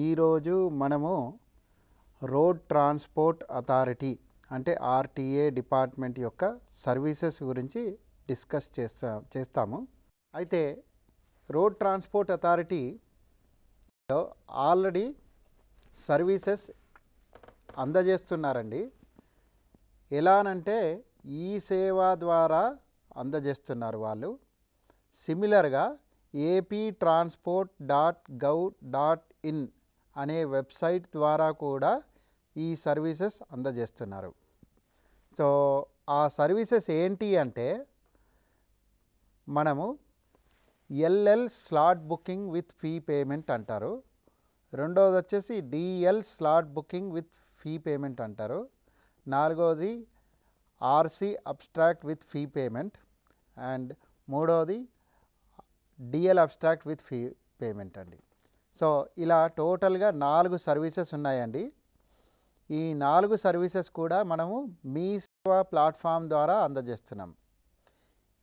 ఈరోజు మనము road transport authority అంటే ఆర్టీఏ డిపార్ట్మెంట్ యొక్క సర్వీసెస్ గురించి డిస్కస్ చేస్తాము. అయితే రోడ్ ట్రాన్స్పోర్ట్ అథారిటీలో ఆల్రెడీ సర్వీసెస్ అందజేస్తున్నారండి. ఎలానంటే ఈ సేవ ద్వారా అందజేస్తున్నారు వాళ్ళు. సిమిలర్గా aptransport.gov.in అనే వెబ్సైట్ ద్వారా కూడా ఈ సర్వీసెస్ అందజేస్తున్నారు. సో ఆ సర్వీసెస్ ఏంటి అంటే మనము LL slot booking with fee payment అంటారు. రెండవది వచ్చేసి DL slot booking with fee payment అంటారు. నాలుగవది RC abstract with fee payment and మూడవది DL abstract with fee payment అండి. సో ఇలా టోటల్గా 4 సర్వీసెస్ ఉన్నాయండి. ఈ 4 సర్వీసెస్ కూడా మనము మీ సేవ ప్లాట్ఫామ్ ద్వారా అందజేస్తున్నాం.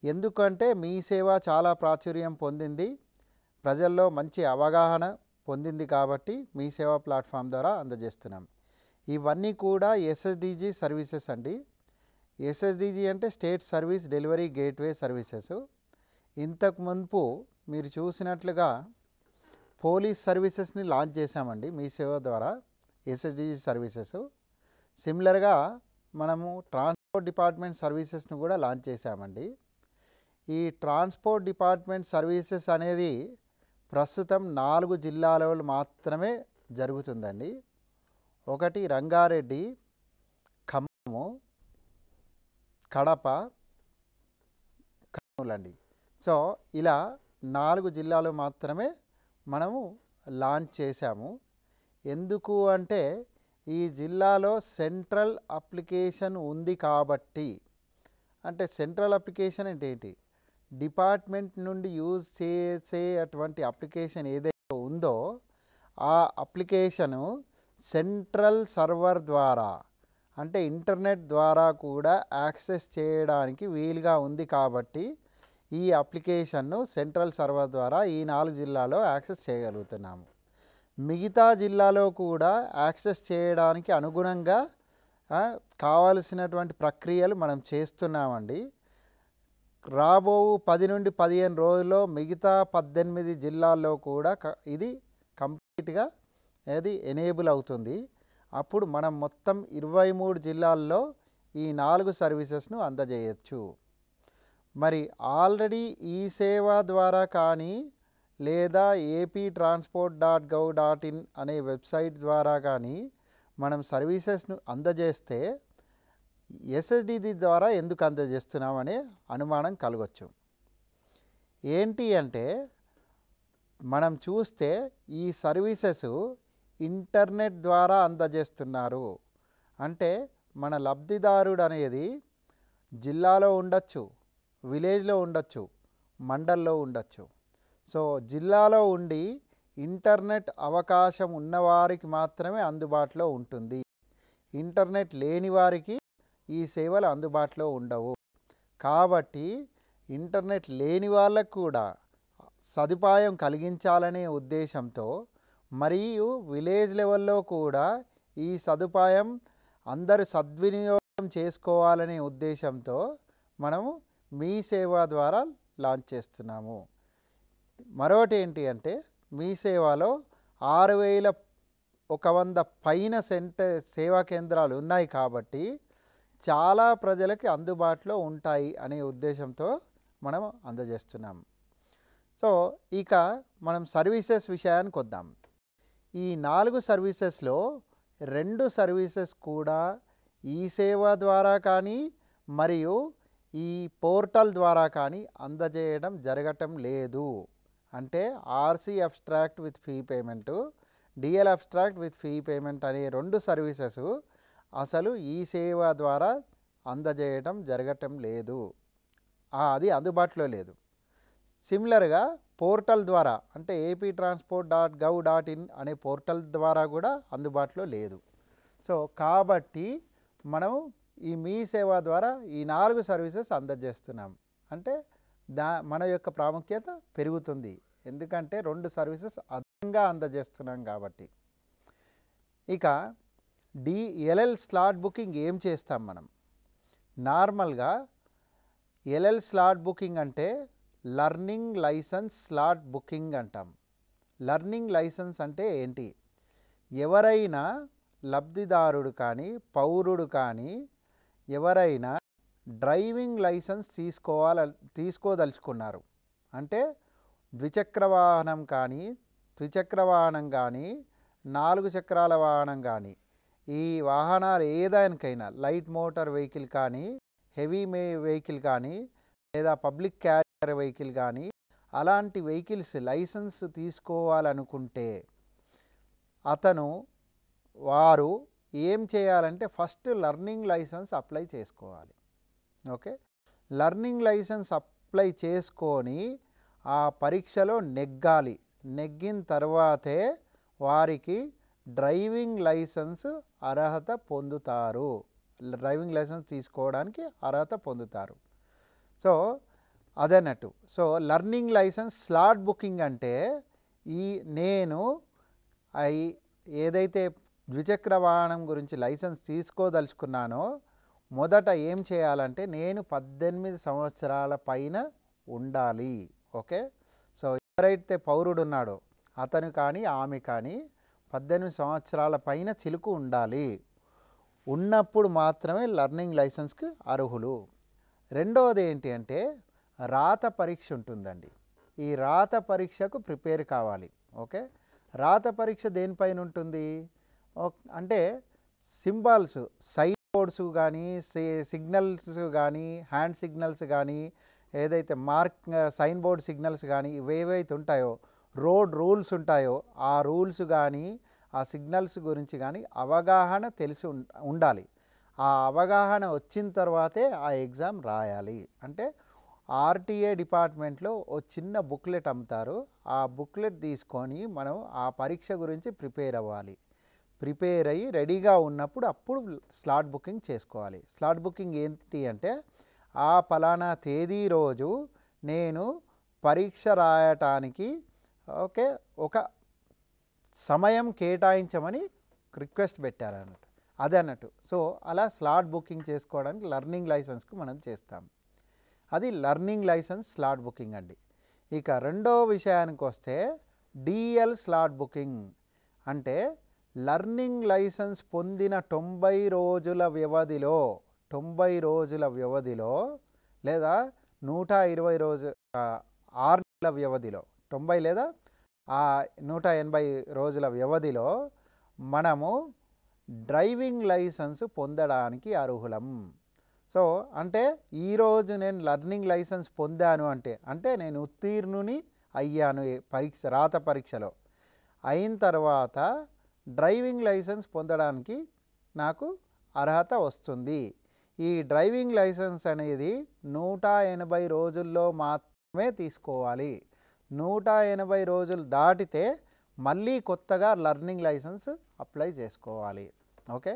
ఎందుకంటే మీ సేవ చాలా ప్రాచుర్యం పొందింది, ప్రజల్లో మంచి అవగాహన పొందింది కాబట్టి మీ సేవ ప్లాట్ఫామ్ ద్వారా అందజేస్తున్నాం. ఇవన్నీ కూడా ఎస్ఎస్డిజి సర్వీసెస్ అండి. ఎస్ఎస్డిజి అంటే state service delivery gateway services. ఇంతకు మునుపు మీరు చూసినట్లుగా పోలీస్ సర్వీసెస్ని లాంచ్ చేశామండి మీ సేవ ద్వారా, ఎస్ఎస్డిజి సర్వీసెస్. సిమిలర్గా మనము ట్రాన్స్పోర్ట్ డిపార్ట్మెంట్ సర్వీసెస్ని కూడా లాంచ్ చేశామండి. ఈ ట్రాన్స్పోర్ట్ డిపార్ట్మెంట్ సర్వీసెస్ అనేది ప్రస్తుతం 4 జిల్లాలలో మాత్రమే జరుగుతుందండి. ఒకటి రంగారెడ్డి, ఖమ్మము, కడప, కర్నూలు అండి. సో ఇలా 4 జిల్లాలు మాత్రమే మనము లాంచ్ చేశాము. ఎందుకు అంటే ఈ జిల్లాలో సెంట్రల్ అప్లికేషన్ ఉంది కాబట్టి. అంటే సెంట్రల్ అప్లికేషన్ అంటే ఏంటి? డిపార్ట్మెంట్ నుండి యూజ్ చేసే అటువంటి అప్లికేషన్ ఏదైతే ఉందో ఆ అప్లికేషను సెంట్రల్ సర్వర్ ద్వారా అంటే ఇంటర్నెట్ ద్వారా కూడా యాక్సెస్ చేయడానికి వీలుగా ఉంది కాబట్టి ఈ అప్లికేషన్ను సెంట్రల్ సర్వర్ ద్వారా ఈ 4 జిల్లాలో యాక్సెస్ చేయగలుగుతున్నాము. మిగతా జిల్లాలో కూడా యాక్సెస్ చేయడానికి అనుగుణంగా కావలసినటువంటి ప్రక్రియలు మనం చేస్తున్నామండి. రాబో 10 నుండి 15 రోజుల్లో మిగతా 18 జిల్లాల్లో కూడా ఇది కంప్లీట్గా అది ఎనేబుల్ అవుతుంది. అప్పుడు మనం మొత్తం 23 జిల్లాల్లో ఈ 4 సర్వీసెస్ను అందజేయచ్చు. మరి ఆల్రెడీ ఈ సేవ ద్వారా కానీ లేదా aptransport.gov.in అనే వెబ్సైట్ ద్వారా కానీ మనం సర్వీసెస్ను అందజేస్తే ఎస్ఎస్డిజి ద్వారా ఎందుకు అందజేస్తున్నామనే అనుమానం కలగవచ్చు. ఏంటి అంటే మనం చూస్తే ఈ సర్వీసెస్ ఇంటర్నెట్ ద్వారా అందజేస్తున్నారు. అంటే మన లబ్ధిదారుడు అనేది జిల్లాలో ఉండొచ్చు, విలేజ్లో ఉండొచ్చు, మండల్లో ఉండొచ్చు. సో జిల్లాలో ఉండి ఇంటర్నెట్ అవకాశం ఉన్నవారికి మాత్రమే అందుబాటులో ఉంటుంది. ఇంటర్నెట్ లేని వారికి ఈ సేవలు అందుబాటులో ఉండవు. కాబట్టి ఇంటర్నెట్ లేని వాళ్ళకు కూడా సదుపాయం కలిగించాలనే ఉద్దేశంతో మరియు విలేజ్ లెవెల్లో కూడా ఈ సదుపాయం అందరూ సద్వినియోగం చేసుకోవాలనే ఉద్దేశంతో మనము మీ సేవ ద్వారా లాంచ్ చేస్తున్నాము. మరొకటి ఏంటి అంటే మీ సేవలో 6100 పైన సేవా కేంద్రాలు ఉన్నాయి కాబట్టి చాలా ప్రజలకి అందుబాటులో ఉంటాయి అనే ఉద్దేశంతో మనం అందజేస్తున్నాం. సో ఇక మనం సర్వీసెస్ విషయానికి వద్దాం. ఈ 4 సర్వీసెస్లో 2 సర్వీసెస్ కూడా ఈ సేవ ద్వారా కానీ మరియు ఈ పోర్టల్ ద్వారా కానీ అందజేయడం జరగటం లేదు. అంటే RC abstract with fee payment, DL abstract with fee payment అనే 2 సర్వీసెస్ అసలు ఈ సేవ ద్వారా అందజేయడం జరగటం లేదు, అది అందుబాటులో లేదు. సిమిలర్గా పోర్టల్ ద్వారా అంటే aptransport.gov.in అనే పోర్టల్ ద్వారా కూడా అందుబాటులో లేదు. సో కాబట్టి మనం ఈ మీ సేవ ద్వారా ఈ 4 సర్వీసెస్ అందజేస్తున్నాం. అంటే మన యొక్క ప్రాముఖ్యత పెరుగుతుంది. ఎందుకంటే 2 సర్వీసెస్ అదనంగా అందజేస్తున్నాం కాబట్టి. ఇక ఎల్ఎల్ స్లాట్ బుకింగ్ ఏం చేస్తాం మనం? నార్మల్గా ఎల్ఎల్ స్లాట్ బుకింగ్ అంటే లర్నింగ్ లైసెన్స్ స్లాట్ బుకింగ్ అంటాం. లర్నింగ్ లైసెన్స్ అంటే ఏంటి? ఎవరైనా లబ్ధిదారుడు కానీ పౌరుడు కానీ ఎవరైనా డ్రైవింగ్ లైసెన్స్ తీసుకోదలుచుకున్నారు అంటే ద్విచక్ర వాహనం కానీ త్రిచక్ర వాహనం కానీ 4 చక్రాల వాహనం కానీ ఈ వాహనాలు ఏదానికైనా లైట్ మోటార్ వెహికల్ కానీ హెవీ వెహికల్ కానీ లేదా పబ్లిక్ క్యారియర్ వెహికల్ కానీ అలాంటి వెహికల్స్ లైసెన్స్ తీసుకోవాలనుకుంటే వారు ఏం చేయాలంటే ఫస్ట్ లర్నింగ్ లైసెన్స్ అప్లై చేసుకోవాలి. ఓకే, లర్నింగ్ లైసెన్స్ అప్లై చేసుకొని ఆ పరీక్షలో నెగ్గాలి. నెగ్గిన తర్వాతే వారికి డ్రైవింగ్ లైసెన్స్ అర్హత పొందుతారు. డ్రైవింగ్ లైసెన్స్ తీసుకోవడానికి అర్హత పొందుతారు. సో అదన్నట్టు. So learning license slot booking అంటే నేను ఏదైతే ద్విచక్ర వాహనం గురించి లైసెన్స్ తీసుకోదలుచుకున్నానో మొదట ఏం చేయాలంటే నేను 18 సంవత్సరాల పైన ఉండాలి. ఓకే, సో ఎవరైతే పౌరుడు ఉన్నాడో అతను కానీ ఆమె కానీ 18 సంవత్సరాల పైన చిలుకు ఉండాలి. ఉన్నప్పుడు మాత్రమే లర్నింగ్ లైసెన్స్కి అర్హులు. రెండవది ఏంటి అంటే రాత పరీక్ష ఉంటుందండి. ఈ రాత పరీక్షకు ప్రిపేర్ కావాలి. ఓకే, రాత పరీక్ష దేనిపైన ఉంటుంది అంటే సింబాల్స్, సైన్ బోర్డ్స్ కానీ సిగ్నల్స్ కానీ హ్యాండ్ సిగ్నల్స్ కానీ ఏదైతే సైన్ బోర్డ్ సిగ్నల్స్ కానీ ఇవేవైతే ఉంటాయో రోడ్ రూల్స్ ఉంటాయో ఆ రూల్స్ కానీ ఆ సిగ్నల్స్ గురించి కానీ అవగాహన తెలిసి ఉండాలి. ఆ అవగాహన వచ్చిన తర్వాతే ఆ ఎగ్జామ్ రాయాలి. అంటే ఆర్టీఏ డిపార్ట్మెంట్లో ఓ చిన్న బుక్లెట్ అమ్ముతారు. ఆ బుక్లెట్ తీసుకొని మనం ఆ పరీక్ష గురించి ప్రిపేర్ అవ్వాలి. ప్రిపేర్ అయ్యి రెడీగా ఉన్నప్పుడు అప్పుడు స్లాట్ బుకింగ్ చేసుకోవాలి. స్లాట్ బుకింగ్ ఏంటి అంటే ఆ పలానా తేదీ రోజు నేను పరీక్ష రాయటానికి ఒక సమయం కేటాయించమని రిక్వెస్ట్ పెట్టారన్నట్టు. అదన్నట్టు. సో అలా స్లాట్ బుకింగ్ చేసుకోవడానికి లర్నింగ్ లైసెన్స్కి మనం చేస్తాం. అది లర్నింగ్ లైసెన్స్ స్లాట్ బుకింగ్ అండి. ఇక రెండో విషయానికి వస్తే డిఎల్ స్లాట్ బుకింగ్ అంటే లర్నింగ్ లైసెన్స్ పొందిన 90 రోజుల వ్యవధిలో లేదా 120 రోజుల 6 నెలల వ్యవధిలో 90 లేదా 180 రోజుల వ్యవధిలో మనము డ్రైవింగ్ లైసెన్స్ పొందడానికి అర్హులం. సో అంటే ఈరోజు నేను లర్నింగ్ లైసెన్స్ పొందాను అంటే నేను ఉత్తీర్ణుని అయ్యాను రాత పరీక్షలో. అయిన తర్వాత డ్రైవింగ్ లైసెన్స్ పొందడానికి నాకు అర్హత వస్తుంది. ఈ డ్రైవింగ్ లైసెన్స్ అనేది 180 రోజుల్లో మాత్రమే తీసుకోవాలి. 180 రోజులు దాటితే మళ్ళీ కొత్తగా లర్నింగ్ లైసెన్స్ అప్లై చేసుకోవాలి. ఓకే,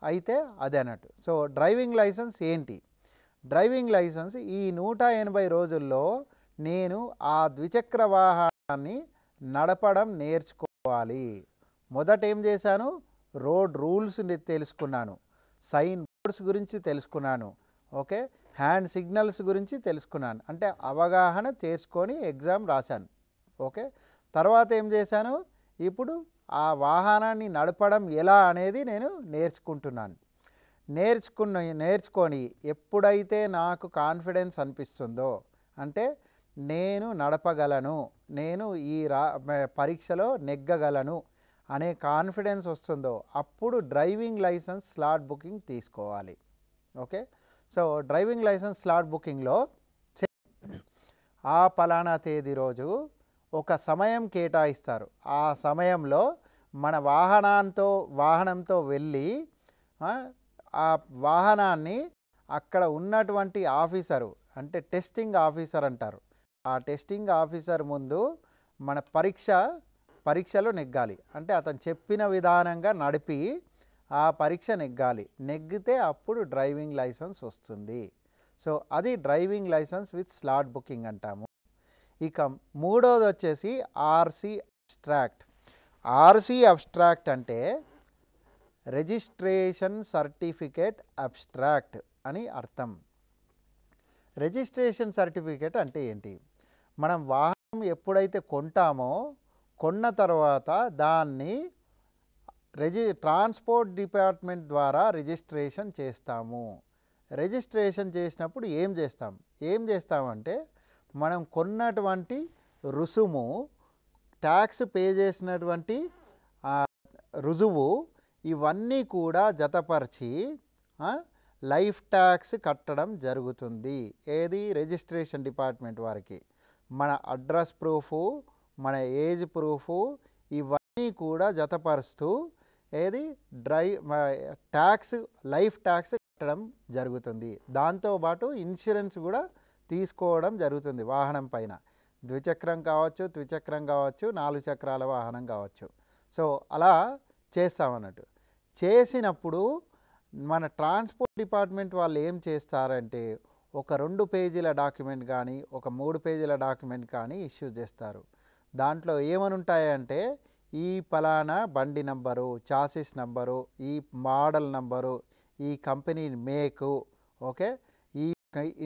అయితే అదే అన్నట్టు. సో డ్రైవింగ్ లైసెన్స్ ఏంటి? డ్రైవింగ్ లైసెన్స్ ఈ 180 రోజుల్లో నేను ఆ ద్విచక్ర వాహనాన్ని నడపడం నేర్చుకోవాలి. మొదట ఏం చేశాను? రోడ్ రూల్స్ తెలుసుకున్నాను, సైన్ బోర్డ్స్ గురించి తెలుసుకున్నాను, ఓకే, హ్యాండ్ సిగ్నల్స్ గురించి తెలుసుకున్నాను. అంటే అవగాహన చేసుకొని ఎగ్జామ్ రాశాను. ఓకే, తర్వాత ఏం చేశాను? ఇప్పుడు ఆ వాహనాన్ని నడపడం ఎలా అనేది నేను నేర్చుకుంటున్నాను. నేర్చుకొని ఎప్పుడైతే నాకు కాన్ఫిడెన్స్ అనిపిస్తుందో అంటే నేను నడపగలను, నేను ఈ పరీక్షలో నెగ్గగలను అనే కాన్ఫిడెన్స్ వస్తుందో అప్పుడు డ్రైవింగ్ లైసెన్స్ స్లాట్ బుకింగ్ తీసుకోవాలి. Okay, so driving license slot బుకింగ్లో ఆ పలానా తేదీ రోజు ఒక సమయం కేటాయిస్తారు. ఆ సమయంలో మన వాహనంతో వెళ్ళి ఆ వాహనాన్ని అక్కడ ఉన్నటువంటి ఆఫీసరు అంటే టెస్టింగ్ ఆఫీసర్ అంటారు. ఆ టెస్టింగ్ ఆఫీసర్ ముందు మన పరీక్షలో నెగ్గాలి. అంటే అతను చెప్పిన విధానంగా నడిపి ఆ పరీక్ష నెగ్గాలి. నెగ్గితే అప్పుడు డ్రైవింగ్ లైసెన్స్ వస్తుంది. సో అది driving licence with slot booking అంటాము. ఇక మూడోది వచ్చేసి ఆర్సీ అబ్స్ట్రాక్ట్. ఆర్సీ అబ్స్ట్రాక్ట్ అంటే రిజిస్ట్రేషన్ సర్టిఫికేట్ అబ్స్ట్రాక్ట్ అని అర్థం. రిజిస్ట్రేషన్ సర్టిఫికేట్ అంటే ఏంటి? మనం వాహనం ఎప్పుడైతే కొంటామో కొన్న తర్వాత దాన్ని ట్రాన్స్పోర్ట్ డిపార్ట్మెంట్ ద్వారా రిజిస్ట్రేషన్ చేస్తాము. రిజిస్ట్రేషన్ చేసినప్పుడు ఏం చేస్తామంటే మనం కొన్నటువంటి రుసుము, ట్యాక్స్ పే చేసినటువంటి రుజువు ఇవన్నీ కూడా జతపరిచి లైఫ్ ట్యాక్స్ కట్టడం జరుగుతుంది. ఏది? రిజిస్ట్రేషన్ డిపార్ట్మెంట్ వారికి. మన అడ్రస్ ప్రూఫు, మన ఏజ్ ప్రూఫు ఇవన్నీ కూడా జతపరుస్తూ ఏది ట్యాక్స్, లైఫ్ ట్యాక్స్ కట్టడం జరుగుతుంది. దాంతోపాటు ఇన్సూరెన్స్ కూడా తీసుకోవడం జరుగుతుంది వాహనం పైన. ద్విచక్రం కావచ్చు, త్రిచక్రం కావచ్చు, 4 చక్రాల వాహనం కావచ్చు. సో అలా చేస్తామన్నట్టు. చేసినప్పుడు మన ట్రాన్స్పోర్ట్ డిపార్ట్మెంట్ వాళ్ళు ఏం చేస్తారంటే ఒక 2 పేజీల డాక్యుమెంట్ కానీ, ఒక 3 పేజీల డాక్యుమెంట్ కానీ ఇష్యూ చేస్తారు. దాంట్లో ఏమని ఉంటాయంటే ఈ పలానా బండి నంబరు, చాసిస్ నంబరు, ఈ మోడల్ నంబరు, ఈ కంపెనీ మేకు, ఓకే,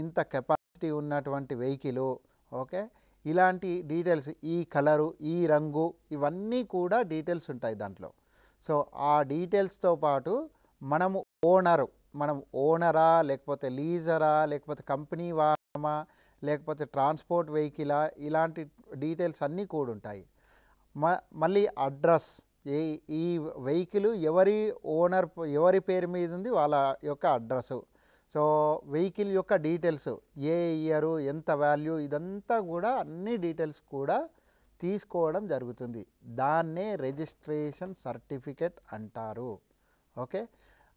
ఇంత కెపాసిటీ ఉన్నటువంటి వెహికల్, ఓకే, ఇలాంటి డీటెయిల్స్, ఈ కలరు, ఈ రంగు, ఇవన్నీ కూడా డీటెయిల్స్ ఉంటాయి దాంట్లో. సో ఆ డీటెయిల్స్తో పాటు మనం ఓనరా, లేకపోతే లీజరా, లేకపోతే కంపెనీ వాహనమా, లేకపోతే ట్రాన్స్పోర్ట్ వెహికలా, ఇలాంటి డీటెయిల్స్ అన్నీ కూడా ఉంటాయి. మళ్ళీ అడ్రస్, ఈ వెహికల్ ఎవరి పేరు మీద ఉంది వాళ్ళ యొక్క అడ్రస్సు. సో వెహికల్ యొక్క డీటెయిల్స్, ఏ ఇయరు, ఎంత వాల్యూ, ఇదంతా కూడా అన్ని డీటెయిల్స్ కూడా తీసుకోవడం జరుగుతుంది. దాన్నే రిజిస్ట్రేషన్ సర్టిఫికేట్ అంటారు. ఓకే,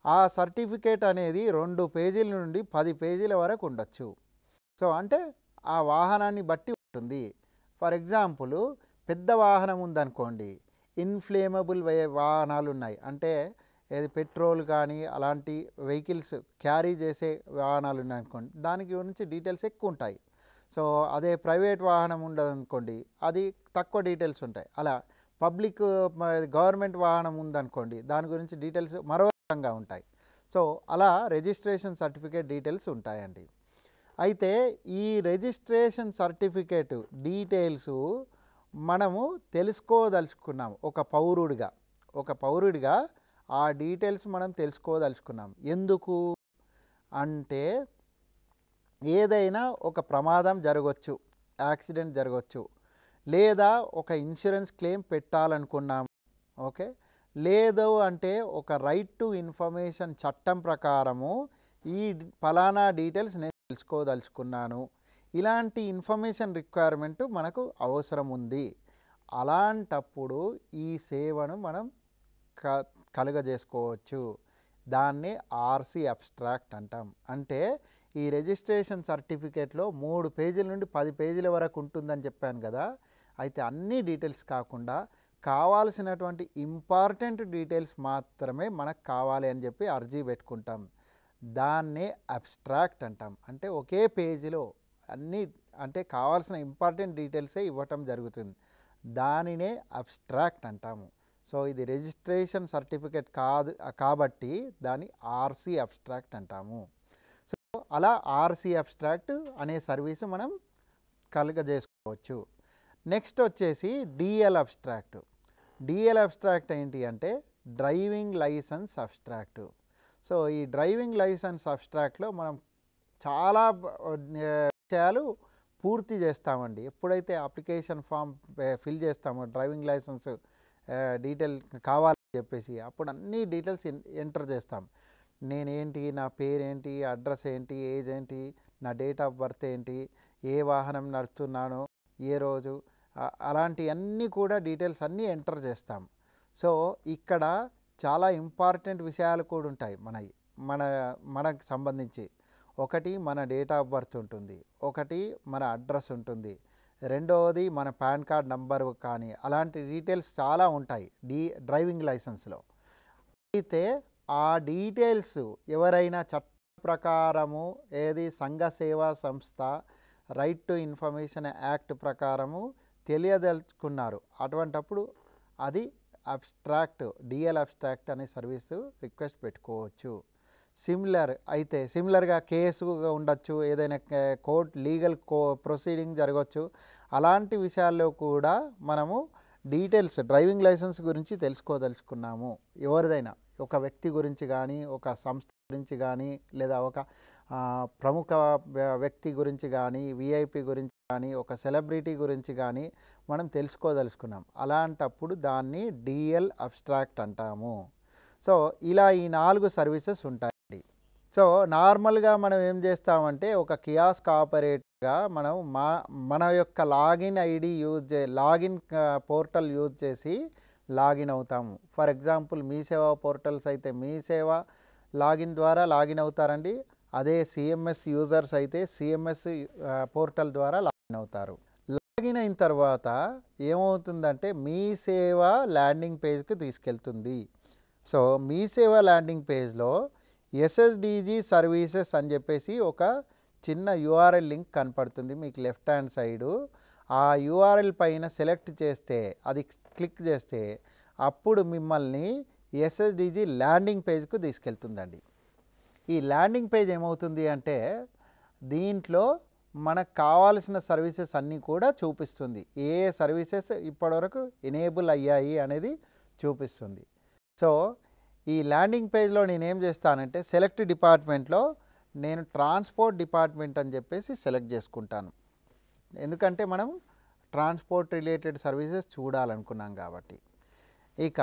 ఆ సర్టిఫికేట్ అనేది 2 పేజీల నుండి 10 పేజీల వరకు ఉండొచ్చు. సో అంటే ఆ వాహనాన్ని బట్టి ఉంటుంది. ఫర్ ఎగ్జాంపుల్ పెద్ద వాహనం ఉందనుకోండి, ఇన్ఫ్లేమబుల్ వాహనాలు ఉన్నాయి అంటే ఏది పెట్రోల్ కానీ అలాంటి వెహికల్స్ క్యారీ చేసే వాహనాలు ఉన్నాయనుకోండి, దానికి గురించి డీటెయిల్స్ ఎక్కువ ఉంటాయి. సో అదే ప్రైవేట్ వాహనం ఉండదనుకోండి, అది తక్కువ డీటెయిల్స్ ఉంటాయి. అలా పబ్లిక్ గవర్నమెంట్ వాహనం ఉందనుకోండి, దాని గురించి డీటెయిల్స్ మరో రకంగా ఉంటాయి. సో అలా రిజిస్ట్రేషన్ సర్టిఫికేట్ డీటెయిల్స్ ఉంటాయండి. అయితే ఈ రిజిస్ట్రేషన్ సర్టిఫికేట్ డీటెయిల్స్ మనము తెలుసుకోదలుచుకున్నాము. ఒక పౌరుడిగా ఆ డీటెయిల్స్ మనం తెలుసుకోదలుచుకున్నాం. ఎందుకు అంటే ఏదైనా ఒక ప్రమాదం జరగవచ్చు, యాక్సిడెంట్ జరగవచ్చు, లేదా ఒక ఇన్సూరెన్స్ క్లెయిమ్ పెట్టాలనుకున్నాము, ఓకే, లేదు అంటే ఒక రైట్ టు ఇన్ఫర్మేషన్ చట్టం ప్రకారము ఈ ఫలానా డీటెయిల్స్ నేను తెలుసుకోదలుచుకున్నాను, ఇలాంటి ఇన్ఫర్మేషన్ రిక్వైర్మెంట్ మనకు అవసరం ఉంది. అలాంటప్పుడు ఈ సేవను మనం కలుగజేసుకోవచ్చు. దాన్నే ఆర్సీ అబ్స్ట్రాక్ట్ అంటాం. అంటే ఈ రిజిస్ట్రేషన్ సర్టిఫికేట్లో 3 పేజీల నుండి 10 పేజీల వరకు ఉంటుందని చెప్పాను కదా. అయితే అన్ని డీటెయిల్స్ కాకుండా కావాల్సినటువంటి ఇంపార్టెంట్ డీటెయిల్స్ మాత్రమే మనకు కావాలి అని చెప్పి అర్జీ పెట్టుకుంటాం. దాన్నే అబ్స్ట్రాక్ట్ అంటాం. అంటే ఒకే పేజీలో అన్నీ అంటే కావాల్సిన ఇంపార్టెంట్ డీటెయిల్సే ఇవ్వటం జరుగుతుంది. దానినే అబ్స్ట్రాక్ట్ అంటాము. సో ఇది రిజిస్ట్రేషన్ సర్టిఫికేట్ కాదు కాబట్టి దాన్ని ఆర్సీ అబ్స్ట్రాక్ట్ అంటాము. సో అలా ఆర్సీ అబ్స్ట్రాక్ట్ అనే సర్వీసు మనం కలుగజేసుకోవచ్చు. నెక్స్ట్ వచ్చేసి డిఎల్ అబ్స్ట్రాక్ట్. డిఎల్ అబ్స్ట్రాక్ట్ ఏంటి అంటే డ్రైవింగ్ లైసెన్స్ అబ్స్ట్రాక్ట్. సో ఈ డ్రైవింగ్ లైసెన్స్ అబ్స్ట్రాక్ట్లో మనం చాలా విషయాలు పూర్తి చేస్తామండి. ఎప్పుడైతే అప్లికేషన్ ఫామ్ ఫిల్ చేస్తామో డ్రైవింగ్ లైసెన్స్ డీటెయిల్ కావాలని చెప్పేసి అప్పుడు అన్ని డీటెయిల్స్ ఎంటర్ చేస్తాం. నేనేంటి, నా పేరేంటి, అడ్రస్ ఏంటి, ఏజ్ ఏంటి, నా డేట్ ఆఫ్ బర్త్ ఏంటి, ఏ వాహనం నడుపుతున్నానో, ఏ రోజు, అలాంటి అన్నీ కూడా డీటెయిల్స్ అన్నీ ఎంటర్ చేస్తాం. సో ఇక్కడ చాలా ఇంపార్టెంట్ విషయాలు కూడా ఉంటాయి మనకు సంబంధించి. ఒకటి మన డేట్ ఆఫ్ బర్త్ ఉంటుంది, ఒకటి మన అడ్రస్ ఉంటుంది, రెండవది మన పాన్ కార్డ్ నంబరు కానీ అలాంటి డీటెయిల్స్ చాలా ఉంటాయి డ్రైవింగ్ లైసెన్స్లో. అయితే ఆ డీటెయిల్స్ ఎవరైనా చట్ట ప్రకారము ఏది సంఘ సేవా సంస్థ రైట్ టు ఇన్ఫర్మేషన్ యాక్ట్ ప్రకారము తెలియదలుచుకున్నారు, అటువంటప్పుడు అది అబ్స్ట్రాక్ట్ డిఎల్ అబ్స్ట్రాక్ట్ అనే సర్వీసు రిక్వెస్ట్ పెట్టుకోవచ్చు. సిమిలర్గా కేసుగా ఉండొచ్చు, ఏదైనా కోర్ట్ లీగల్ ప్రొసీడింగ్ జరగవచ్చు. అలాంటి విషయాల్లో కూడా మనము డీటెయిల్స్ డ్రైవింగ్ లైసెన్స్ గురించి తెలుసుకోదలుచుకున్నాము, ఎవరిదైనా ఒక వ్యక్తి గురించి కానీ, ఒక సంస్థ గురించి కానీ, లేదా ఒక ప్రముఖ వ్యక్తి గురించి కానీ, విఐపి గురించి కానీ, ఒక సెలబ్రిటీ గురించి కానీ మనం తెలుసుకోదలుచుకున్నాం. అలాంటప్పుడు దాన్ని డిఎల్ అబ్స్ట్రాక్ట్ అంటాము. సో ఇలా ఈ 4 సర్వీసెస్ ఉంటాయండి. సో నార్మల్గా మనం ఏం చేస్తామంటే ఒక కియాస్క్ ఆపరేటర్గా మనం మన యొక్క login ID login portal use చేసి లాగిన్ అవుతాము. ఫర్ ఎగ్జాంపుల్ మీ సేవ పోర్టల్స్ అయితే మీ సేవ లాగిన్ ద్వారా లాగిన్ అవుతారండి. అదే సిఎంఎస్ యూజర్స్ అయితే సిఎంఎస్ పోర్టల్ ద్వారా లాగిన్ అవుతారు. లాగిన్ అయిన తర్వాత ఏమవుతుందంటే మీ సేవ ల్యాండింగ్ పేజ్కి తీసుకెళ్తుంది. సో మీ సేవ ల్యాండింగ్ పేజ్లో ఎస్ఎస్డిజి సర్వీసెస్ అని చెప్పేసి ఒక చిన్న యూఆర్ఎల్ లింక్ కనపడుతుంది మీకు లెఫ్ట్ హ్యాండ్ సైడు. ఆ యూఆర్ఎల్ పైన సెలెక్ట్ చేస్తే, అది క్లిక్ చేస్తే అప్పుడు మిమ్మల్ని ఎస్ఎస్డిజి ల్యాండింగ్ పేజ్కు తీసుకెళ్తుందండి. ఈ ల్యాండింగ్ పేజ్ ఏమవుతుంది అంటే దీంట్లో మనకు కావాల్సిన సర్వీసెస్ అన్నీ కూడా చూపిస్తుంది. ఏ సర్వీసెస్ ఇప్పటివరకు ఎనేబుల్ అయ్యాయి అనేది చూపిస్తుంది. సో ఈ ల్యాండింగ్ పేజ్లో నేనేం చేస్తానంటే సెలెక్ట్ డిపార్ట్మెంట్లో నేను ట్రాన్స్పోర్ట్ డిపార్ట్మెంట్ అని చెప్పేసి సెలెక్ట్ చేసుకుంటాను. ఎందుకంటే మనం ట్రాన్స్పోర్ట్ రిలేటెడ్ సర్వీసెస్ చూడాలనుకున్నాం కాబట్టి. ఇక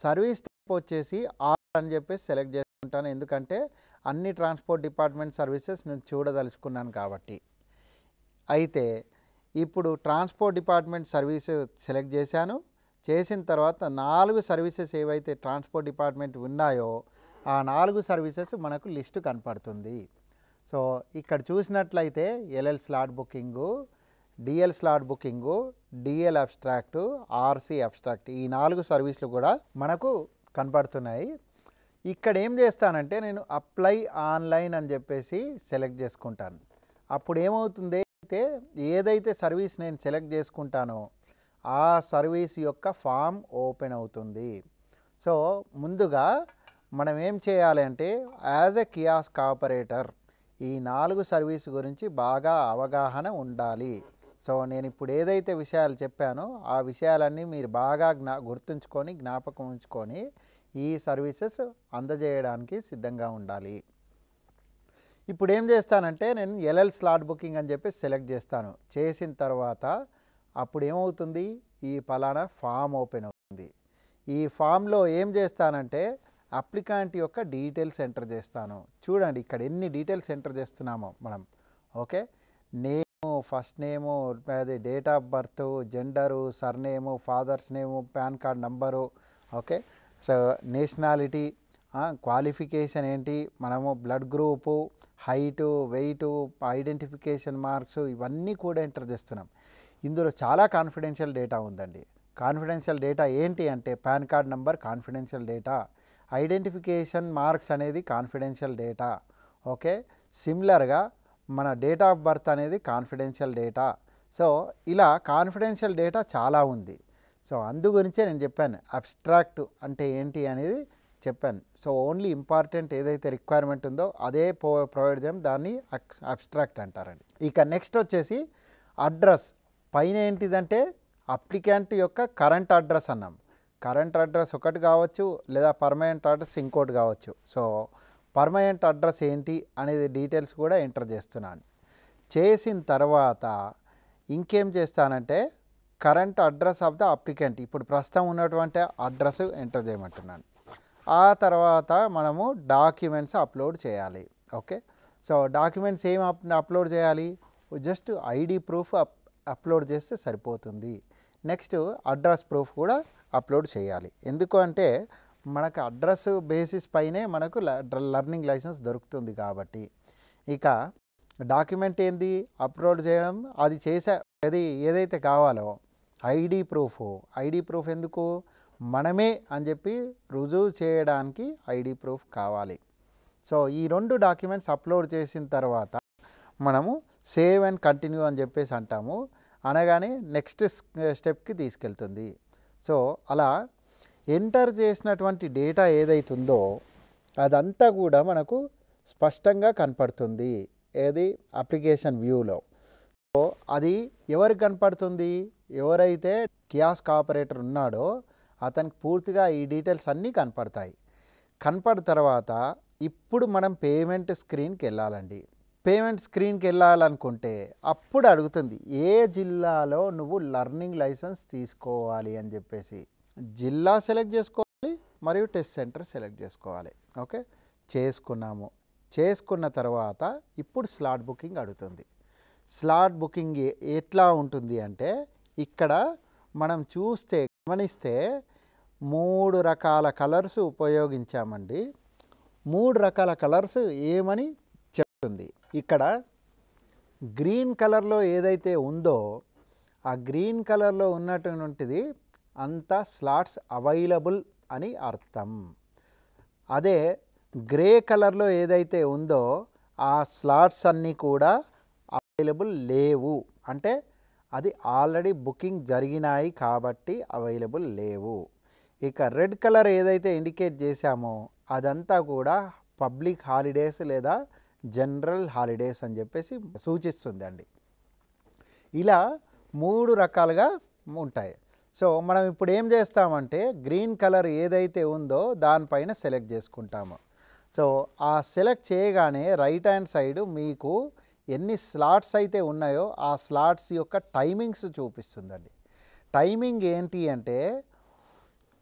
సర్వీస్ టైప్ వచ్చేసి ఆర్ అని చెప్పేసి సెలెక్ట్ చేసుకుంటాను, ఎందుకంటే అన్ని ట్రాన్స్పోర్ట్ డిపార్ట్మెంట్ సర్వీసెస్ నేను చూడదలుచుకున్నాను కాబట్టి. అయితే ఇప్పుడు ట్రాన్స్పోర్ట్ డిపార్ట్మెంట్ సర్వీస్ సెలెక్ట్ చేశాను. చేసిన తర్వాత 4 సర్వీసెస్ ఏవైతే ట్రాన్స్పోర్ట్ డిపార్ట్మెంట్ ఉన్నాయో ఆ 4 సర్వీసెస్ మనకు లిస్ట్ కనపడుతుంది. సో ఇక్కడ చూసినట్లయితే LL slot booking, DL slot booking, DL abstract, RC abstract, ఈ 4 సర్వీసులు కూడా మనకు కనపడుతున్నాయి. ఇక్కడ ఏం చేస్తానంటే నేను అప్లై ఆన్లైన్ అని చెప్పేసి సెలెక్ట్ చేసుకుంటాను. అప్పుడు ఏమవుతుంది అయితే ఏదైతే సర్వీస్ నేను సెలెక్ట్ చేసుకుంటానో ఆ సర్వీస్ యొక్క ఫామ్ ఓపెన్ అవుతుంది. సో ముందుగా మనం ఏం చేయాలి అంటే యాజ్ ఎ కియాస్క్ ఆపరేటర్ ఈ 4 సర్వీస్ గురించి బాగా అవగాహన ఉండాలి. సో నేను ఇప్పుడు ఏదైతే విషయాలు చెప్పానో ఆ విషయాలన్నీ మీరు బాగా గుర్తుంచుకొని జ్ఞాపకం ఉంచుకొని ఈ సర్వీసెస్ అందజేయడానికి సిద్ధంగా ఉండాలి. ఇప్పుడు ఏం చేస్తానంటే నేను ఎల్ఎల్ స్లాట్ బుకింగ్ అని చెప్పి సెలెక్ట్ చేస్తాను. చేసిన తర్వాత అప్పుడు ఏమవుతుంది, ఈ పలానా ఫామ్ ఓపెన్ అవుతుంది. ఈ ఫామ్లో ఏం చేస్తానంటే అప్లికాంట్ యొక్క డీటెయిల్స్ ఎంటర్ చేస్తాను. చూడండి ఇక్కడ ఎన్ని డీటెయిల్స్ ఎంటర్ చేస్తున్నామో మనం. ఓకే, నేము, ఫస్ట్ నేము, అది date of birth, gender, surname, fathers name, pan card number, okay, so nationality, qualification ఏంటి, మనము blood group, height, weight, identification marks, ఇవన్నీ కూడా ఎంటర్ చేస్తున్నాం. ఇందులో చాలా కాన్ఫిడెన్షియల్ డేటా ఉందండి. కాన్ఫిడెన్షియల్ డేటా ఏంటి అంటే pan card number confidential data, identification marks అనేది కాన్ఫిడెన్షియల్ డేటా. ఓకే, సిమిలర్గా మన డేట్ ఆఫ్ బర్త్ అనేది కాన్ఫిడెన్షియల్ డేటా. సో ఇలా కాన్ఫిడెన్షియల్ డేటా చాలా ఉంది. సో అందు గురించే నేను చెప్పాను అబ్స్ట్రాక్ట్ అంటే ఏంటి అనేది చెప్పాను. సో ఓన్లీ ఇంపార్టెంట్ ఏదైతే రిక్వైర్మెంట్ ఉందో అదే ప్రొవైడ్ చేయం, దాన్ని అబ్స్ట్రాక్ట్ అంటారండి. ఇక నెక్స్ట్ వచ్చేసి అడ్రస్. పైన ఏంటిదంటే అప్లికెంట్ యొక్క కరెంట్ అడ్రస్ అన్నాం. కరెంట్ అడ్రస్ ఒకటి కావచ్చు, లేదా పర్మనెంట్ అడ్రస్ ఇంకోటి కావచ్చు. సో పర్మనెంట్ అడ్రస్ ఏంటి అనేది డీటెయిల్స్ కూడా ఎంటర్ చేస్తున్నాను. చేసిన తర్వాత ఇంకేం చేస్తానంటే current address of the applicant, ఇప్పుడు ప్రస్తుతం ఉన్నటువంటి అడ్రస్ ఎంటర్ చేయమంటున్నాను. ఆ తర్వాత మనము డాక్యుమెంట్స్ అప్లోడ్ చేయాలి. ఓకే, సో డాక్యుమెంట్స్ ఏం అప్లోడ్ చేయాలి, జస్ట్ ఐడి ప్రూఫ్ అప్లోడ్ చేస్తే సరిపోతుంది. నెక్స్ట్ అడ్రస్ ప్రూఫ్ కూడా అప్లోడ్ చేయాలి. ఎందుకు అంటే మనకు అడ్రస్ బేసిస్ పైనే మనకు లర్నింగ్ లైసెన్స్ దొరుకుతుంది కాబట్టి. ఇక డాక్యుమెంట్ ఏంది అప్లోడ్ చేయడం, అది అది ఏదైతే కావాలో ఐడి ప్రూఫ్ ఎందుకు, మనమే అని చెప్పి రుజువు చేయడానికి ఐడి ప్రూఫ్ కావాలి. సో ఈ 2 డాక్యుమెంట్స్ అప్లోడ్ చేసిన తర్వాత మనము సేవ్ అండ్ కంటిన్యూ అని చెప్పేసి అంటాము. అనగానే నెక్స్ట్ స్టెప్కి తీసుకెళ్తుంది. సో అలా ఎంటర్ చేసినటువంటి డేటా ఏదైతుందో అదంతా కూడా మనకు స్పష్టంగా కనపడుతుంది ఏది అప్లికేషన్ వ్యూలో. సో అది ఎవరికి కనపడుతుంది, ఎవరైతే కియాస్క్ ఆపరేటర్ ఉన్నాడో అతనికి పూర్తిగా ఈ డీటెయిల్స్ అన్నీ కనపడతాయి. కనపడిన తర్వాత ఇప్పుడు మనం పేమెంట్ స్క్రీన్కి వెళ్ళాలండి. పేమెంట్ స్క్రీన్కి వెళ్ళాలనుకుంటే అప్పుడు అడుగుతుంది ఏ జిల్లాలో నువ్వు లర్నింగ్ లైసెన్స్ తీసుకోవాలి అని చెప్పేసి. జిల్లా సెలెక్ట్ చేసుకోవాలి మరియు టెస్ట్ సెంటర్ సెలెక్ట్ చేసుకోవాలి. ఓకే, చేసుకున్నాము. చేసుకున్న తర్వాత ఇప్పుడు స్లాట్ బుకింగ్ అడుగుతుంది. స్లాట్ బుకింగ్ ఎట్లా ఉంటుంది అంటే ఇక్కడ మనం చూస్తే గమనిస్తే 3 రకాల కలర్స్ ఉపయోగించామండి. 3 రకాల కలర్స్ ఏమని చెప్తుంది. ఇక్కడ గ్రీన్ కలర్లో ఏదైతే ఉందో ఆ గ్రీన్ కలర్లో ఉన్నటువంటిది అంత స్లాట్స్ అవైలబుల్ అని అర్థం. అదే గ్రే కలర్లో ఏదైతే ఉందో ఆ స్లాట్స్ అన్నీ కూడా అవైలబుల్ లేవు, అంటే అది ఆల్రెడీ బుకింగ్ జరిగినాయి కాబట్టి అవైలబుల్ లేవు. ఇక రెడ్ కలర్ ఏదైతే ఇండికేట్ చేశామో అదంతా కూడా పబ్లిక్ హాలిడేస్ లేదా జనరల్ హాలిడేస్ అని చెప్పేసి సూచిస్తుంది అండి. ఇలా 3 రకాలుగా ఉంటాయి. సో మనం ఇప్పుడు ఏం చేస్తామంటే గ్రీన్ కలర్ ఏదైతే ఉందో దానిపైన సెలెక్ట్ చేసుకుంటాము. సో ఆ సెలెక్ట్ చేయగానే రైట్ హ్యాండ్ సైడ్ మీకు ఎన్ని స్లాట్స్ అయితే ఉన్నాయో ఆ స్లాట్స్ యొక్క టైమింగ్స్ చూపిస్తుందండి. టైమింగ్ ఏంటి అంటే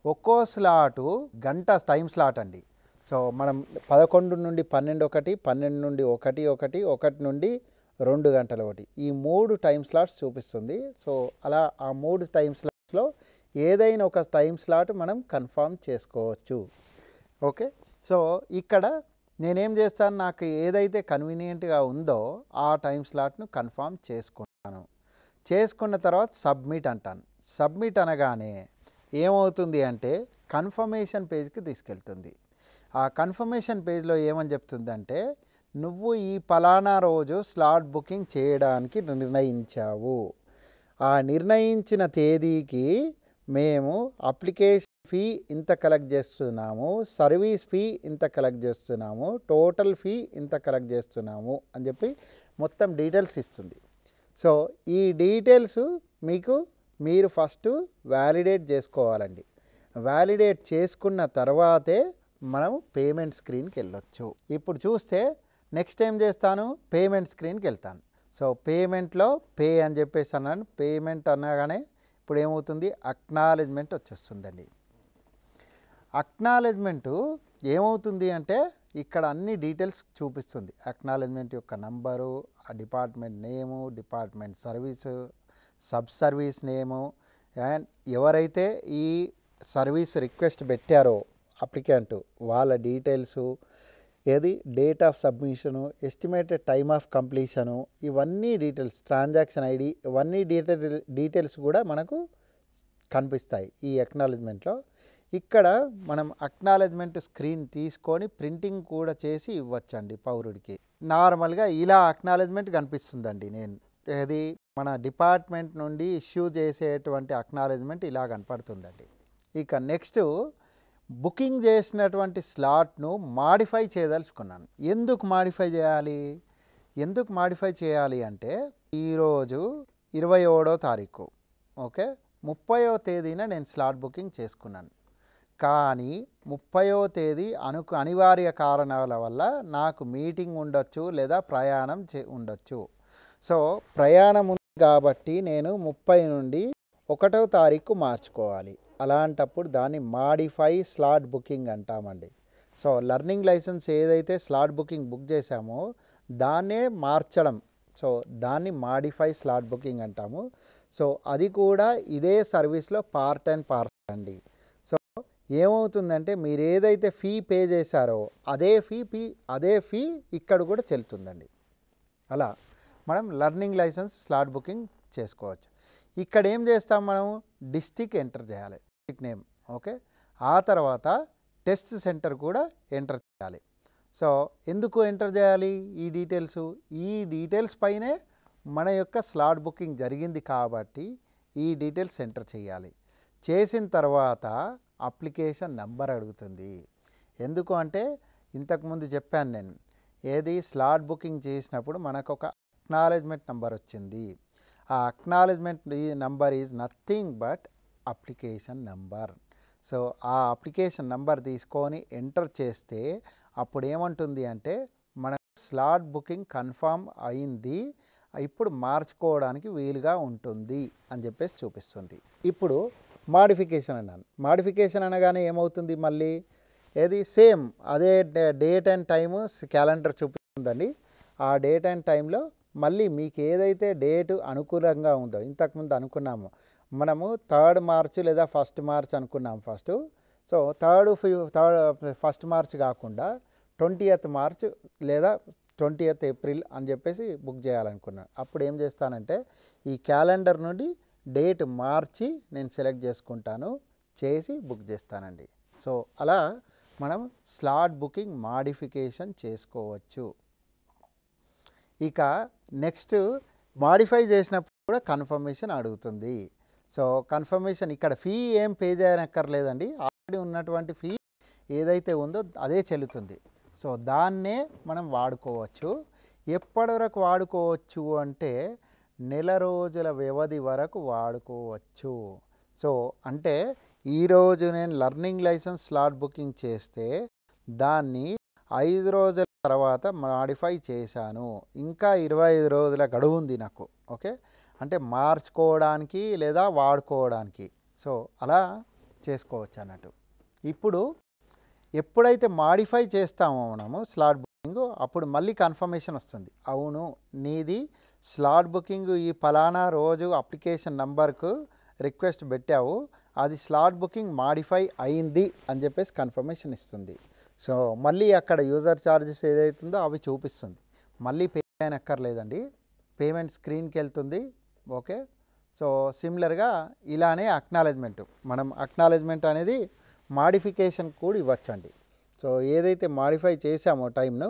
ఒక్కో స్లాటు గంట టైం స్లాట్ అండి. సో మనం 11 నుండి 12 ఒకటి, 12 నుండి 1 ఒకటి, 1 నుండి 2 గంటల ఒకటి, ఈ 3 టైం స్లాట్స్ చూపిస్తుంది. సో అలా ఆ 3 టైం స్లాట్స్లో ఏదైనా ఒక టైం స్లాట్ మనం కన్ఫర్మ్ చేసుకోవచ్చు. ఓకే, సో ఇక్కడ నేనేం చేస్తాను, నాకు ఏదైతే కన్వీనియంట్గా ఉందో ఆ టైం స్లాట్ను కన్ఫర్మ్ చేసుకుంటాను. చేసుకున్న తర్వాత సబ్మిట్ అంటాను. సబ్మిట్ అనగానే ఏమవుతుంది అంటే కన్ఫర్మేషన్ పేజ్కి తీసుకెళ్తుంది. ఆ కన్ఫర్మేషన్ పేజ్లో ఏమని చెప్తుందంటే నువ్వు ఈ పలానా రోజు స్లాట్ బుకింగ్ చేయడానికి నిర్ణయించావు. ఆ నిర్ణయించిన తేదీకి మేము అప్లికేషన్ ఫీ ఇంత కలెక్ట్ చేస్తున్నాము, సర్వీస్ ఫీ ఇంత కలెక్ట్ చేస్తున్నాము, టోటల్ ఫీ ఇంత కలెక్ట్ చేస్తున్నాము అని చెప్పి మొత్తం డీటెయిల్స్ ఇస్తుంది. సో ఈ డీటెయిల్స్ మీరు ఫస్ట్ వ్యాలిడేట్ చేసుకోవాలండి. వ్యాలిడేట్ చేసుకున్న తర్వాతే మనం పేమెంట్ స్క్రీన్కి వెళ్ళొచ్చు. ఇప్పుడు చూస్తే నెక్స్ట్ ఏం చేస్తాను, పేమెంట్ స్క్రీన్కి వెళ్తాను. సో పేమెంట్లో పే అని చెప్పేసి అన్నాను. పేమెంట్ అనగానే ఇప్పుడు ఏమవుతుంది, అక్నాలెడ్జ్మెంట్ వచ్చేస్తుందండి. అక్నాలెడ్జ్మెంటు ఏమవుతుంది అంటే ఇక్కడ అన్ని డీటెయిల్స్ చూపిస్తుంది. అక్నాలెడ్జ్మెంట్ యొక్క నంబరు, ఆ department name, department service, sub service name, and ఎవరైతే ఈ సర్వీస్ రిక్వెస్ట్ పెట్టారో అప్లికెంట్ వాళ్ళ డీటెయిల్సు, ఏది date of submission, estimated time of completion, ఇవన్నీ డీటెయిల్స్, ట్రాన్సాక్షన్ ఐడి, ఇవన్నీ డీటెయిల్స్ కూడా మనకు కనిపిస్తాయి ఈ అక్నాలెడ్జ్మెంట్లో. ఇక్కడ మనం అక్నాలెడ్జ్మెంట్ స్క్రీన్ తీసుకొని ప్రింటింగ్ కూడా చేసి ఇవ్వచ్చండి పౌరుడికి. నార్మల్గా ఇలా అక్నాలెడ్జ్మెంట్ కనిపిస్తుందండి. ఏది మన డిపార్ట్మెంట్ నుండి ఇష్యూ చేసేటువంటి అక్నాలెడ్జ్మెంట్ ఇలా కనపడుతుందండి. ఇక నెక్స్ట్ బుకింగ్ చేసినటువంటి స్లాట్ను మాడిఫై చేయదలుచుకున్నాను. ఎందుకు మాడిఫై చేయాలి అంటే ఈరోజు 27వ తారీఖు, ఓకే, 30వ తేదీన నేను స్లాట్ బుకింగ్ చేసుకున్నాను. కానీ 30వ తేదీ అనివార్య కారణాల వల్ల నాకు మీటింగ్ ఉండొచ్చు లేదా ప్రయాణం ఉండొచ్చు. సో ప్రయాణం ఉంది కాబట్టి నేను 30 నుండి 1వ తారీఖు మార్చుకోవాలి. అలాంటప్పుడు దాన్ని మాడిఫై స్లాట్ బుకింగ్ అంటామండి. సో లర్నింగ్ లైసెన్స్ ఏదైతే స్లాట్ బుక్ చేశామో దాన్నే మార్చడం, సో దాన్ని మాడిఫై స్లాట్ బుకింగ్ అంటాము. సో అది కూడా ఇదే సర్వీస్లో పార్ట్ అండ్ పార్సల్ అండి. సో ఏమవుతుందంటే మీరు ఏదైతే ఫీ పే చేశారో అదే ఫీ ఇక్కడ కూడా చెల్లుతుందండి. అలా మనం లర్నింగ్ లైసెన్స్ స్లాట్ బుకింగ్ చేసుకోవచ్చు. ఇక్కడ ఏం చేస్తాం, మనం డిస్ట్రిక్ట్ ఎంటర్ చేయాలి, డిస్ట్రిక్ట్ నేమ్, ఓకే. ఆ తర్వాత టెస్ట్ సెంటర్ కూడా ఎంటర్ చేయాలి. సో ఎందుకు ఎంటర్ చేయాలి ఈ డీటెయిల్స్ పైనే మన యొక్క స్లాట్ బుకింగ్ జరిగింది కాబట్టి ఈ డీటెయిల్స్ ఎంటర్ చేయాలి. చేసిన తర్వాత అప్లికేషన్ నెంబర్ అడుగుతుంది. ఎందుకు అంటే ఇంతకుముందు చెప్పాను నేను, ఏది స్లాట్ బుకింగ్ చేసినప్పుడు మనకు ఒక అక్నాలెడ్జ్మెంట్ నెంబర్ వచ్చింది. ఆ acknowledgement number is nothing but application number. So ఆ అప్లికేషన్ నెంబర్ తీసుకొని ఎంటర్ చేస్తే అప్పుడు ఏమంటుంది అంటే మనకు స్లాట్ బుకింగ్ కన్ఫర్మ్ అయింది, ఇప్పుడు మార్చుకోవడానికి వీలుగా ఉంటుంది అని చెప్పేసి చూపిస్తుంది. ఇప్పుడు మాడిఫికేషన్ అన్నాను. మాడిఫికేషన్ అనగానే ఏమవుతుంది, మళ్ళీ ఏది సేమ్ అదే డేట్ అండ్ టైము క్యాలెండర్ చూపిస్తుందండి. ఆ డేట్ అండ్ టైంలో మళ్ళీ మీకు ఏదైతే డేటు అనుకూలంగా ఉందో, ఇంతకుముందు అనుకున్నాము మనము 3rd మార్చ్ లేదా 1st మార్చ్ అనుకున్నాం ఫస్ట్. సో 1st మార్చ్ కాకుండా 20th మార్చ్ లేదా 20th ఏప్రిల్ అని చెప్పేసి బుక్ చేయాలనుకున్నాను. అప్పుడు ఏం చేస్తానంటే ఈ క్యాలెండర్ నుండి డేట్ మార్చి నేను సెలెక్ట్ చేసుకుంటాను, చేసి బుక్ చేస్తానండి. సో అలా మనం స్లాట్ బుకింగ్ మాడిఫికేషన్ చేసుకోవచ్చు. ఇక నెక్స్ట్ మాడిఫై చేసినప్పుడు కూడా కన్ఫర్మేషన్ అడుగుతుంది. సో కన్ఫర్మేషన్ ఇక్కడ ఫీ ఏం పే చేయనక్కర్లేదండి, ఆల్రెడీ ఉన్నటువంటి ఫీ ఏదైతే ఉందో అదే చెల్లుతుంది. సో దాన్నే మనం వాడుకోవచ్చు. ఎప్పటి వరకు వాడుకోవచ్చు అంటే నెల రోజుల వ్యవధి వరకు వాడుకోవచ్చు. సో అంటే ఈరోజు నేను లర్నింగ్ లైసెన్స్ స్లాట్ బుకింగ్ చేస్తే దాన్ని 5 రోజుల తర్వాత మాడిఫై చేశాను, ఇంకా 25 రోజుల గడువు ఉంది నాకు. ఓకే, అంటే మార్చుకోవడానికి లేదా వాడుకోవడానికి. సో అలా చేసుకోవచ్చు అన్నట్టు. ఇప్పుడు ఎప్పుడైతే మాడిఫై చేస్తామో మనము స్లాట్ బుకింగ్, అప్పుడు మళ్ళీ కన్ఫర్మేషన్ వస్తుంది, అవును నీది స్లాట్ బుకింగ్ ఈ ఫలానా రోజు అప్లికేషన్ నంబర్కు రిక్వెస్ట్ పెట్టావు, అది స్లాట్ బుకింగ్ మాడిఫై అయింది అని చెప్పేసి కన్ఫర్మేషన్ ఇస్తుంది. సో మళ్ళీ అక్కడ యూజర్ ఛార్జెస్ ఏదైతుందో అవి చూపిస్తుంది. మళ్ళీ పే చేయనక్కర్లేదండి, పేమెంట్ స్క్రీన్కి వెళ్తుంది. ఓకే, సో సిమిలర్గా ఇలానే అక్నాలెడ్జ్మెంట్, మనం అక్నాలెడ్జ్మెంట్ అనేది మాడిఫికేషన్ కూడా ఇవ్వచ్చండి. సో ఏదైతే మాడిఫై చేసామో టైంను,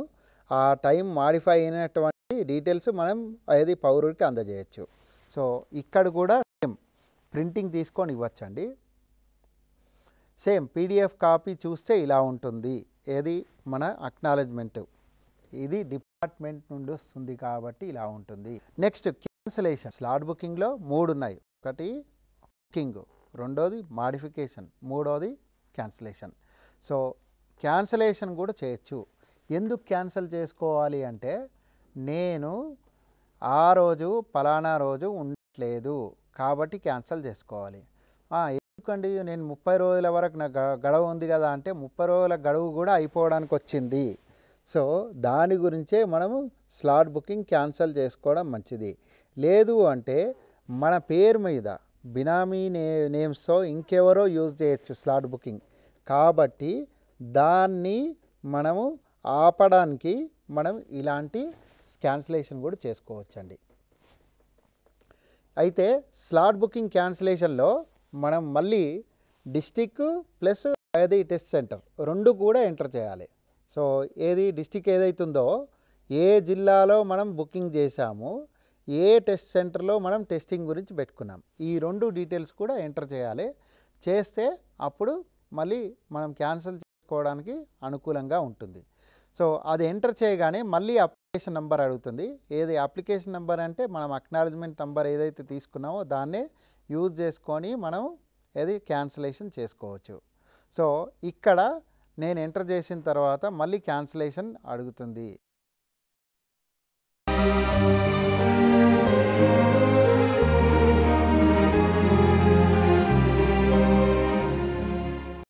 ఆ టైం మాడిఫై అయినటువంటి డీటెయిల్స్ మనం అది పౌరుడికి అందజేయచ్చు. సో ఇక్కడ కూడా సేమ్ ప్రింటింగ్ తీసుకొని ఇవ్వచ్చండి. సేమ్ పీడిఎఫ్ కాపీ చూస్తే ఇలా ఉంటుంది, ఏది మన అక్నాలెడ్జ్మెంట్, ఇది డిపార్ట్మెంట్ నుండి వస్తుంది కాబట్టి ఇలా ఉంటుంది. Next cancellation. స్లాట్ బుకింగ్లో 3 ఉన్నాయి, ఒకటి బుకింగ్, రెండోది మాడిఫికేషన్, మూడోది క్యాన్సిలేషన్. సో క్యాన్సిలేషన్ కూడా చేయొచ్చు. ఎందుకు క్యాన్సిల్ చేసుకోవాలి అంటే నేను ఆ రోజు పలానా రోజు ఉండట్లేదు కాబట్టి క్యాన్సిల్ చేసుకోవాలి. ఎందుకండి నేను 30 రోజుల వరకు నా గడువు ఉంది కదా అంటే 30 రోజుల గడువు కూడా అయిపోవడానికి వచ్చింది. సో దాని గురించే మనము స్లాట్ బుకింగ్ క్యాన్సిల్ చేసుకోవడం మంచిది. లేదు అంటే మన పేరు మీద బినామీ నేమ్స్తో ఇంకెవరో యూజ్ చేయొచ్చు స్లాట్ బుకింగ్, కాబట్టి దాన్ని మనము ఆపడానికి మనం ఇలాంటి క్యాన్సిలేషన్ కూడా చేసుకోవచ్చండి. అయితే స్లాట్ బుకింగ్ క్యాన్సిలేషన్లో మనం మళ్ళీ డిస్టిక్ ప్లస్ అది టెస్ట్ సెంటర్ 2 కూడా ఎంటర్ చేయాలి. సో ఏది డిస్టిక్ ఏదైతుందో, ఏ జిల్లాలో మనం బుకింగ్ చేశామో, ఏ టెస్ట్ సెంటర్లో మనం టెస్టింగ్ గురించి పెట్టుకున్నాం, ఈ 2 డీటెయిల్స్ కూడా ఎంటర్ చేయాలి. చేస్తే అప్పుడు మళ్ళీ మనం క్యాన్సిల్ చేసుకోవడానికి అనుకూలంగా ఉంటుంది. సో అది ఎంటర్ చేయగానే మళ్ళీ అప్లికేషన్ నెంబర్ అడుగుతుంది. ఏది అప్లికేషన్ నెంబర్ అంటే మనం అక్నాలెడ్జ్మెంట్ నెంబర్ ఏదైతే తీసుకున్నామో దాన్నే యూజ్ చేసుకొని మనం ఏది క్యాన్సిలేషన్ చేసుకోవచ్చు. సో ఇక్కడ నేను ఎంటర్ చేసిన తర్వాత మళ్ళీ క్యాన్సిలేషన్ అడుగుతుంది.